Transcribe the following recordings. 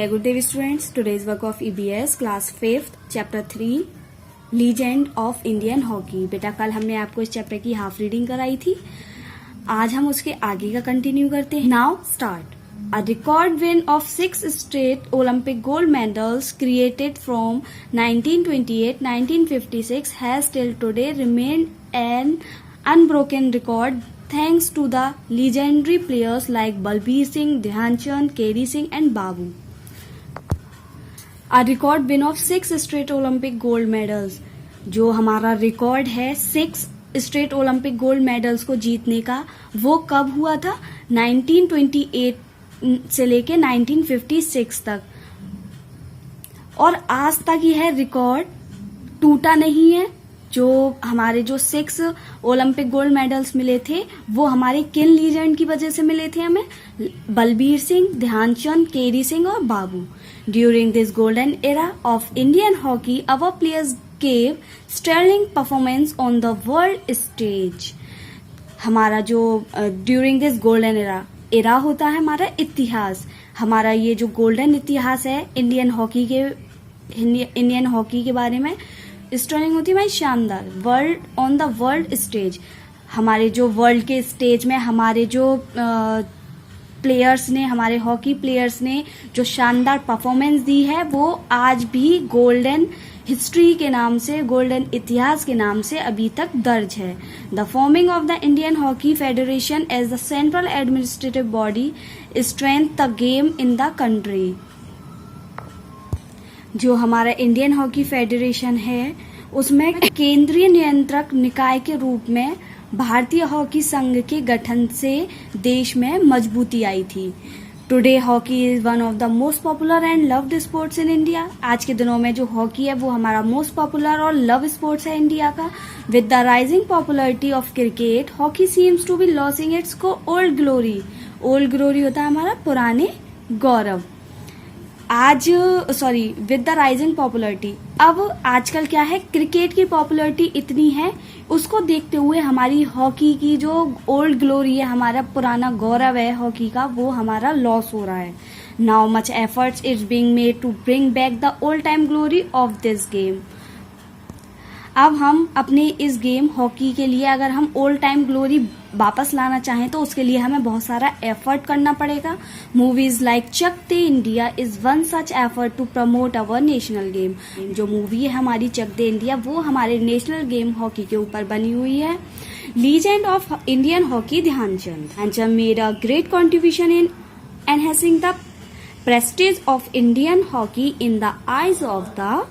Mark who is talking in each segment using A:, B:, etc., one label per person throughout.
A: Good day students, today's work of EBS class 5th chapter 3 Legend of Indian Hockey। बेटा कल हमने आपको इस चैप्टर की हाफ रीडिंग कराई थी, आज हम उसके आगे का कंटिन्यू करते हैं। Now start. A record win of 6 straight Olympic gold medals created from 1928-1956 has till today remained an unbroken record thanks to the legendary players like Balbir Singh, Dhyan Chand, KD Singh and Babu। A record win of 6 straight Olympic gold medals, जो हमारा record है 6 straight Olympic gold medals को जीतने का, वो कब हुआ था? 1928 से लेके 1956 तक, और आज तक यह रिकॉर्ड टूटा नहीं है। जो हमारे 6 ओलंपिक गोल्ड मेडल्स मिले थे वो हमारे किन लीजेंड की वजह से मिले थे हमें? बलबीर सिंह, ध्यानचंद, केडी सिंह और Babu. During this golden era of Indian hockey our players gave sterling performance on the world stage. हमारा जो ड्यूरिंग दिस गोल्डन एरा होता है हमारा इतिहास, हमारा ये जो गोल्डन इतिहास है इंडियन हॉकी के बारे में स्टर्लिंग होती है भाई शानदार। World on the world stage, हमारे जो वर्ल्ड के स्टेज में हमारे जो प्लेयर्स ने, हमारे हॉकी प्लेयर्स ने जो शानदार परफॉर्मेंस दी है वो आज भी गोल्डन हिस्ट्री के नाम से, गोल्डन इतिहास के नाम से अभी तक दर्ज है। The forming of the Indian hockey federation as the central administrative body strength the game in the country. जो हमारा इंडियन हॉकी फेडरेशन है उसमें केंद्रीय नियंत्रक निकाय के रूप में भारतीय हॉकी संघ के गठन से देश में मजबूती आई थी। Today hockey is one of the most popular and loved sports in India. आज के दिनों में जो हॉकी है वो हमारा मोस्ट पॉपुलर और लव स्पोर्ट्स है इंडिया का। With the rising popularity of cricket hockey seems to be losing its को ओल्ड ग्लोरी। ओल्ड ग्लोरी होता है हमारा पुराने गौरव। विद द राइजिंग पॉपुलरिटी, अब आजकल क्या है, क्रिकेट की पॉपुलरिटी इतनी है, उसको देखते हुए हमारी हॉकी की जो ओल्ड ग्लोरी है, हमारा पुराना गौरव है हॉकी का, वो हमारा लॉस हो रहा है। Now much efforts is being made to bring back the old time glory of this game. अब हम अपने इस गेम हॉकी के लिए अगर हम ओल्ड टाइम ग्लोरी वापस लाना चाहें तो उसके लिए हमें बहुत सारा एफर्ट करना पड़ेगा। Movies like Chak De India is one such effort to promote our national game. जो मूवी है हमारी चक दे इंडिया वो हमारे नेशनल गेम हॉकी के ऊपर बनी हुई है। Legend of Indian hockey Dhyanchand made a great contribution in enhancing the prestige of Indian hockey in the eyes of the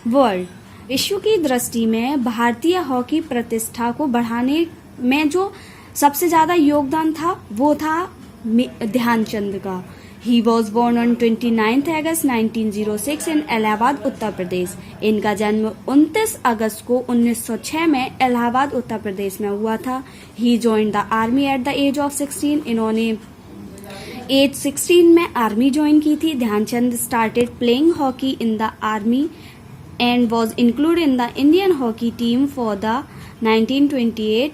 A: world. विश्व की दृष्टि में भारतीय हॉकी प्रतिष्ठा को बढ़ाने में जो सबसे ज्यादा योगदान था वो था ध्यानचंद का। ही वॉज बोर्न ऑन 29 अगस्त 1906 इन इलाहाबाद उत्तर प्रदेश। इनका जन्म 29 अगस्त को 1906 में इलाहाबाद उत्तर प्रदेश में हुआ था। He joined the army at the age of 16। इन्होंने एज 16 में आर्मी ज्वाइन की थी। Dhyanchand started playing hockey in the army and was included in the Indian hockey team for the 1928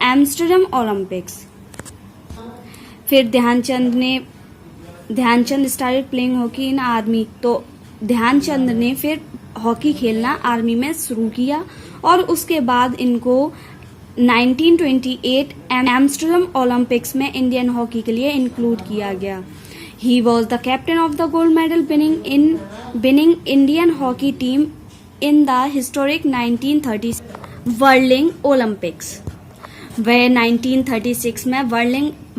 A: Amsterdam Olympics। फिर Dhyanchand started playing hockey in army, तो ध्यानचंद ने फिर hockey खेलना army में शुरू किया और उसके बाद इनको 1928 एम्स्टर्डम ओलंपिक्स में इंडियन हॉकी के लिए इंक्लूड किया गया। He was the captain of the gold medal winning Indian hockey team in the historic 1930 whirling Olympics. वह 1936 में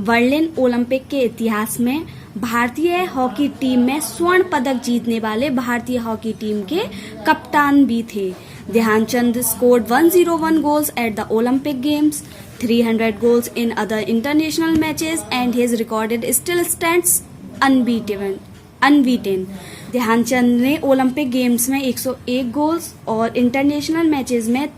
A: वर्लिन ओलंपिक के इतिहास में भारतीय हॉकी टीम में स्वर्ण पदक जीतने वाले भारतीय हॉकी टीम के कप्तान भी थे। Dhyanchand scored 101 goals at the Olympic Games, 300 goals in other international matches and his record still stands unbeaten. Dhyanchand ने ओलंपिक गेम्स में 101 गोल्स और इंटरनेशनल मैचेस में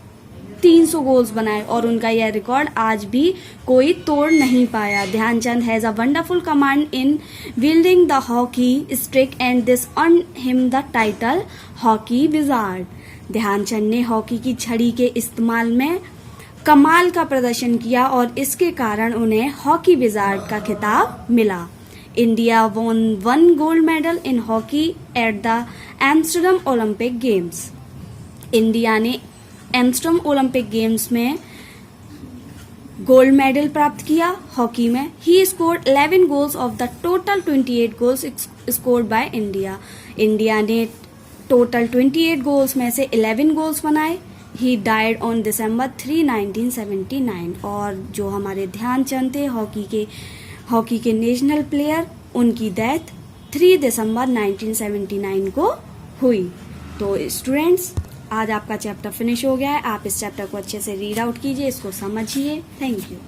A: 300 गोल्स बनाए और उनका यह रिकॉर्ड आज भी कोई तोड़ नहीं पाया। Dhyanchand has a wonderful command in wielding the hockey stick and this earn him the title hockey wizard. Dhyanchand ने हॉकी की छड़ी के इस्तेमाल में कमाल का प्रदर्शन किया और इसके कारण उन्हें हॉकी विजार्ड का खिताब मिला। India won 1 gold medal in hockey at the Amsterdam Olympic Games. India ने एम्स्टर्डम ओलंपिक गेम्स में गोल्ड मेडल प्राप्त किया हॉकी में. He scored 11 goals of the total 28 goals scored by India. India ने total 28 goals में से 11 goals बनाए. He died on December 3, 1979. और जो हमारे ध्यानचंद थे हॉकी के नेशनल प्लेयर, उनकी डेथ 3 दिसंबर 1979 को हुई. तो स्टूडेंट्स, आज आपका चैप्टर फिनिश हो गया है. आप इस चैप्टर को अच्छे से रीड आउट कीजिए, इसको समझिए. Thank you.